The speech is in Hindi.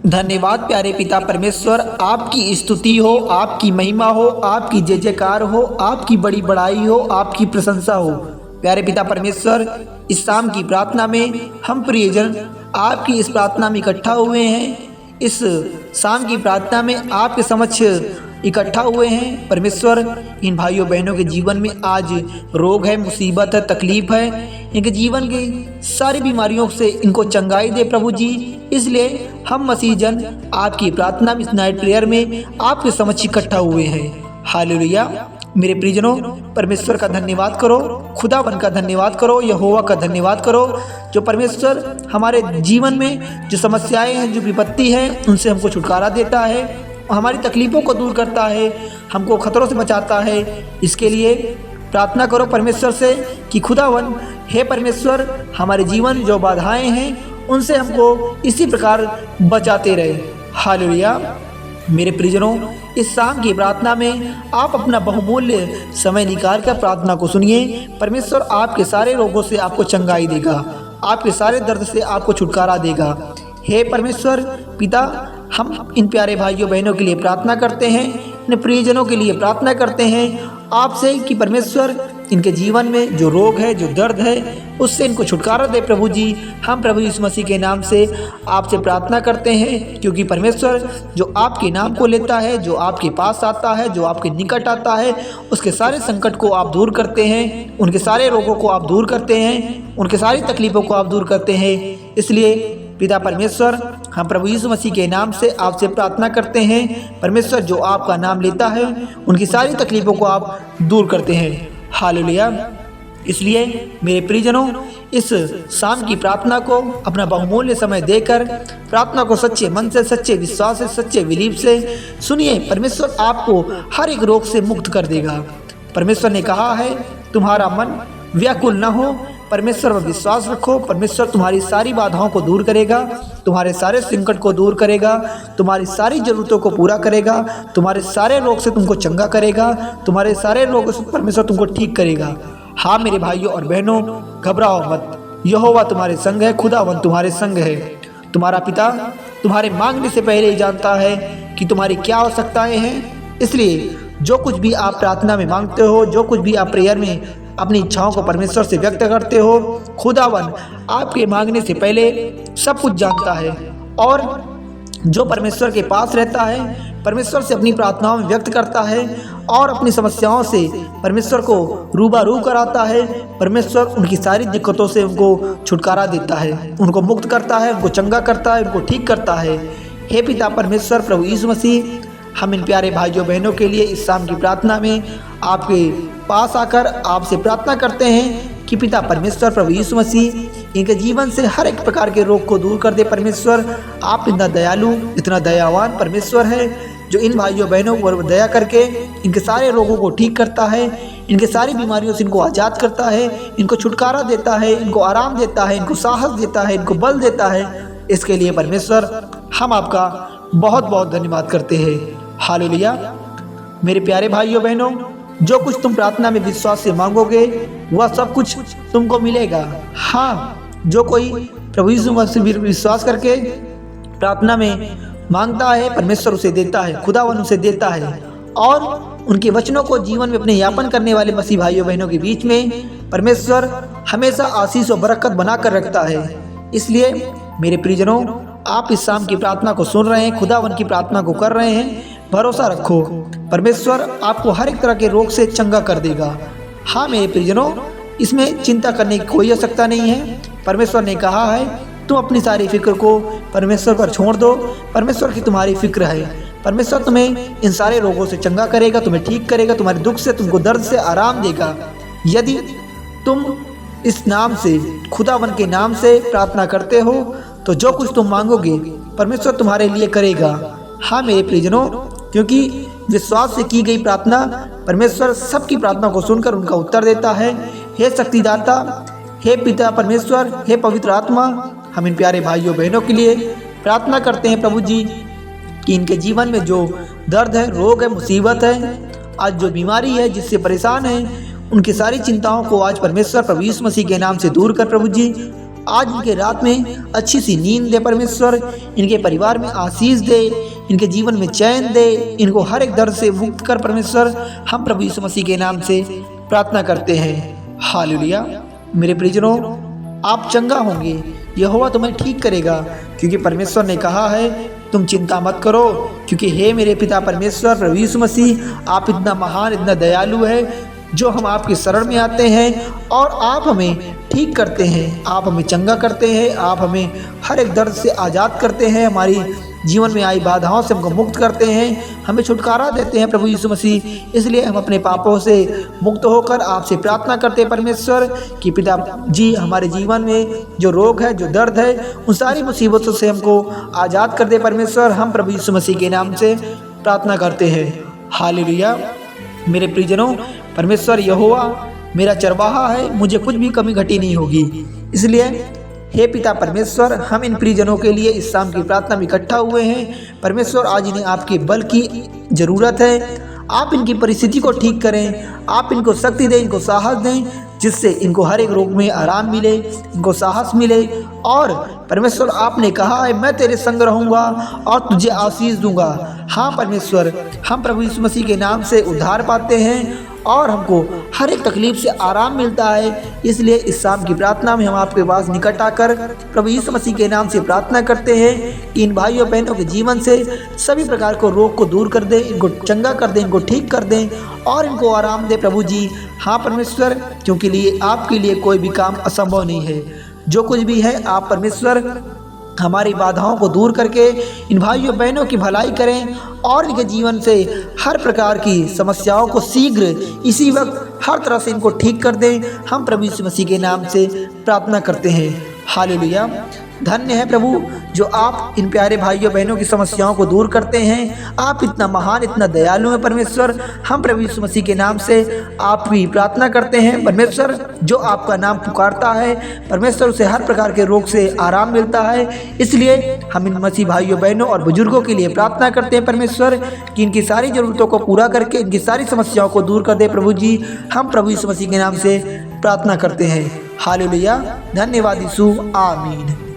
धन्यवाद प्यारे पिता परमेश्वर, आपकी स्तुति हो, आपकी महिमा हो, आपकी जय जयकार हो, आपकी बड़ी बड़ाई हो, आपकी प्रशंसा हो। प्यारे पिता परमेश्वर, इस शाम की प्रार्थना में हम प्रियजन आपकी इस प्रार्थना में इकट्ठा हुए हैं। इस शाम की प्रार्थना में आपके समक्ष इकट्ठा हुए हैं। परमेश्वर, इन भाइयों बहनों के जीवन में आज रोग है, मुसीबत है, तकलीफ है, इनके जीवन की सारी बीमारियों से इनको चंगाई दे प्रभु जी। इसलिए हम मसीह जन आपकी प्रार्थना में, इस नाइट प्रेयर में आपके समक्ष इकट्ठा हुए हैं। हालेलुया। मेरे प्रियजनों, परमेश्वर का धन्यवाद करो, खुदावन का धन्यवाद करो, यहोवा का धन्यवाद करो, जो परमेश्वर हमारे जीवन में जो समस्याएं हैं, जो विपत्ति है, उनसे हमको छुटकारा देता है, हमारी तकलीफ़ों को दूर करता है, हमको खतरों से बचाता है। इसके लिए प्रार्थना करो परमेश्वर से कि खुदावन, हे परमेश्वर, हमारे जीवन में जो बाधाएं हैं उनसे हमको इसी प्रकार बचाते रहे। हालेलुया। मेरे प्रियजनों, इस शाम की प्रार्थना में आप अपना बहुमूल्य समय निकाल कर प्रार्थना को सुनिए। परमेश्वर आपके सारे रोगों से आपको चंगाई देगा, आपके सारे दर्द से आपको छुटकारा देगा। हे परमेश्वर पिता, हम इन प्यारे भाइयों बहनों के लिए प्रार्थना करते हैं, इन प्रियजनों के लिए प्रार्थना करते हैं आपसे कि परमेश्वर इनके जीवन में जो रोग है, जो दर्द है, उससे इनको छुटकारा दे प्रभु जी। हम प्रभु यीशु मसीह के नाम से आपसे प्रार्थना करते हैं, क्योंकि परमेश्वर जो आपके नाम को लेता है, जो आपके पास आता है, जो आपके निकट आता है, उसके सारे संकट को आप दूर करते हैं, उनके सारे रोगों को आप दूर करते हैं, उनके सारी तकलीफ़ों को आप दूर करते हैं। इसलिए पिता परमेश्वर, हम प्रभु यीशु मसीह के नाम से आपसे प्रार्थना करते हैं। परमेश्वर जो आपका नाम लेता है, उनकी सारी तकलीफ़ों को आप दूर करते हैं। हालेलुया। इसलिए मेरे प्रियजनों, इस शाम की प्रार्थना को अपना बहुमूल्य समय देकर प्रार्थना को सच्चे मन से, सच्चे विश्वास से, सच्चे बिलीव से सुनिए। परमेश्वर आपको हर एक रोग से मुक्त कर देगा। परमेश्वर ने कहा है, तुम्हारा मन व्याकुल न हो, परमेश्वर पर विश्वास रखो। परमेश्वर तुम्हारी सारी बाधाओं को दूर करेगा, तुम्हारे सारे संकट को दूर करेगा, तुम्हारी सारी ज़रूरतों को पूरा करेगा, तुम्हारे सारे रोग से तुमको चंगा करेगा, तुम्हारे सारे रोगों से परमेश्वर तुमको ठीक करेगा। हाँ मेरे भाइयों और बहनों, घबराओ मत, यहोवा तुम्हारे संग है, खुदावन तुम्हारे संग है। तुम्हारा पिता तुम्हारे मांगने से पहले ही जानता है कि तुम्हारी क्या आवश्यकताएं हैं। इसलिए जो कुछ भी आप प्रार्थना में मांगते हो, जो कुछ भी आप प्रेयर में अपनी इच्छाओं को परमेश्वर से व्यक्त करते हो, खुदावन आपके मांगने से पहले सब कुछ जानता है। और जो परमेश्वर के पास रहता है, परमेश्वर से अपनी प्रार्थनाओं में व्यक्त करता है और अपनी समस्याओं से परमेश्वर को रूबरू कराता है, परमेश्वर उनकी सारी दिक्कतों से उनको छुटकारा देता है, उनको मुक्त करता है, उनको चंगा करता है, उनको ठीक करता है। हे पिता परमेश्वर प्रभु यीशु मसीह, हम इन प्यारे भाइयों बहनों के लिए इस शाम की प्रार्थना में आपके पास आकर आपसे प्रार्थना करते हैं कि पिता परमेश्वर प्रभु यीशु मसीह इनके जीवन से हर एक प्रकार के रोग को दूर कर दे। परमेश्वर आप इतना दयालु, इतना दयावान परमेश्वर है, जो इन भाइयों बहनों पर दया करके इनके सारे रोगों को ठीक करता है, इनके सारी बीमारियों से इनको आज़ाद करता है, इनको छुटकारा देता है, इनको आराम देता है, इनको साहस देता है, इनको बल देता है। इसके लिए परमेश्वर हम आपका बहुत बहुत धन्यवाद करते हैं। हालेलुया। मेरे प्यारे भाइयों बहनों, जो कुछ तुम प्रार्थना में विश्वास से मांगोगे वह सब कुछ तुमको मिलेगा। हाँ, जो कोई प्रभु यीशु मसीह में विश्वास करके प्रार्थना में मांगता है, परमेश्वर उसे देता है, खुदावन उसे देता है। और उनके वचनों को जीवन में अपने यापन करने वाले मसीह भाइयों बहनों के बीच में परमेश्वर हमेशा आशीष और बरकत बनाकर रखता है। इसलिए मेरे प्रियजनों, आप इस शाम की प्रार्थना को सुन रहे हैं, खुदावन की प्रार्थना को कर रहे हैं, भरोसा रखो, परमेश्वर आपको हर एक तरह के रोग से चंगा कर देगा। हाँ मेरे प्रियजनों, इसमें चिंता करने की कोई आवश्यकता नहीं है। परमेश्वर ने कहा है, तुम अपनी सारी फिक्र को परमेश्वर पर छोड़ दो, परमेश्वर की तुम्हारी फिक्र है। परमेश्वर तुम्हें इन सारे रोगों से चंगा करेगा, तुम्हें ठीक करेगा, तुम्हारे दुख से, तुमको दर्द से आराम देगा। यदि तुम इस नाम से, खुदावन के नाम से प्रार्थना करते हो, तो जो कुछ तुम मांगोगे परमेश्वर तुम्हारे लिए करेगा। हाँ मेरे प्रियजनों, क्योंकि विश्वास से की गई प्रार्थना परमेश्वर सबकी प्रार्थना को सुनकर उनका उत्तर देता है। हे शक्तिदाता, हे पिता परमेश्वर, हे पवित्र आत्मा, हम इन प्यारे भाइयों बहनों के लिए प्रार्थना करते हैं प्रभु जी कि इनके जीवन में जो दर्द है, रोग है, मुसीबत है, आज जो बीमारी है, जिससे परेशान है, उनकी सारी चिंताओं को आज परमेश्वर प्रभु यीशु मसीह के नाम से दूर कर प्रभु जी। आज इनके रात में अच्छी सी नींद दे परमेश्वर, इनके परिवार में आशीष दे, इनके जीवन में चैन दे, इनको हर एक दर्द से मुक्त कर परमेश्वर। हम प्रभु यीशु मसीह के नाम से प्रार्थना करते हैं। हालेलुया। मेरे प्रियजनों, आप चंगा होंगे, यहोवा तुम्हें ठीक करेगा, क्योंकि परमेश्वर ने कहा है तुम चिंता मत करो, क्योंकि हे मेरे पिता परमेश्वर प्रभु यीशु मसीह, आप इतना महान, इतना दयालु है, जो हम आपके शरण में आते हैं और आप हमें ठीक करते हैं, आप हमें चंगा करते हैं, आप हमें हर एक दर्द से आज़ाद करते हैं, हमारी जीवन में आई बाधाओं से हमको मुक्त करते हैं, हमें छुटकारा देते हैं प्रभु यीशु मसीह। इसलिए हम अपने पापों से मुक्त होकर आपसे प्रार्थना करते हैं परमेश्वर कि पिता जी, हमारे जीवन में जो रोग है, जो दर्द है, उन सारी मुसीबतों से हमको आज़ाद कर दे परमेश्वर। हम प्रभु यीशु मसीह के नाम से प्रार्थना करते हैं। हालेलुया। मेरे प्रियजनों, परमेश्वर यहोवा मेरा चरवाहा है, मुझे कुछ भी कमी घटी नहीं होगी। इसलिए हे पिता परमेश्वर, हम इन प्रियजनों के लिए इस शाम की प्रार्थना में इकट्ठा हुए हैं परमेश्वर। आज इन्हें आपके बल की ज़रूरत है। आप इनकी परिस्थिति को ठीक करें, आप इनको शक्ति दें, इनको साहस दें, जिससे इनको हर एक रोग में आराम मिले, इनको साहस मिले। और परमेश्वर, आपने कहा है मैं तेरे संग रहूँगा और तुझे आशीष दूंगा। हाँ परमेश्वर, हम प्रभु यीशु मसीह के नाम से उद्धार पाते हैं और हमको हर एक तकलीफ से आराम मिलता है। इसलिए इस शाम की प्रार्थना में हम आपके पास निकट आकर प्रभु यीशु मसीह के नाम से प्रार्थना करते हैं कि इन भाइयों बहनों के जीवन से सभी प्रकार को रोग को दूर कर दें, इनको चंगा कर दें, इनको ठीक कर दें और इनको आराम दे प्रभु जी। हाँ परमेश्वर, क्योंकि लिए आपके लिए कोई भी काम असंभव नहीं है। जो कुछ भी है आप परमेश्वर हमारी बाधाओं को दूर करके इन भाइयों बहनों की भलाई करें और इनके जीवन से हर प्रकार की समस्याओं को शीघ्र इसी वक्त हर तरह से इनको ठीक कर दें। हम प्रभु यीशु मसीह के नाम से प्रार्थना करते हैं। हालेलुया। धन्य है प्रभु, जो आप इन प्यारे भाइयों बहनों की समस्याओं को दूर करते हैं। आप इतना महान, इतना दयालु हैं परमेश्वर। हम प्रभु यीशु मसीह के नाम से आपकी प्रार्थना करते हैं परमेश्वर। जो आपका नाम पुकारता है परमेश्वर, उसे हर प्रकार के रोग से आराम मिलता है। इसलिए हम इन मसीह भाइयों बहनों और बुजुर्गों के लिए प्रार्थना करते हैं परमेश्वर कि इनकी सारी ज़रूरतों को पूरा करके इनकी सारी समस्याओं को दूर कर दे प्रभु जी। हम प्रभु यीशु मसीह के नाम से प्रार्थना करते हैं। हालेलुया। धन्यवाद यीशु। आमीन।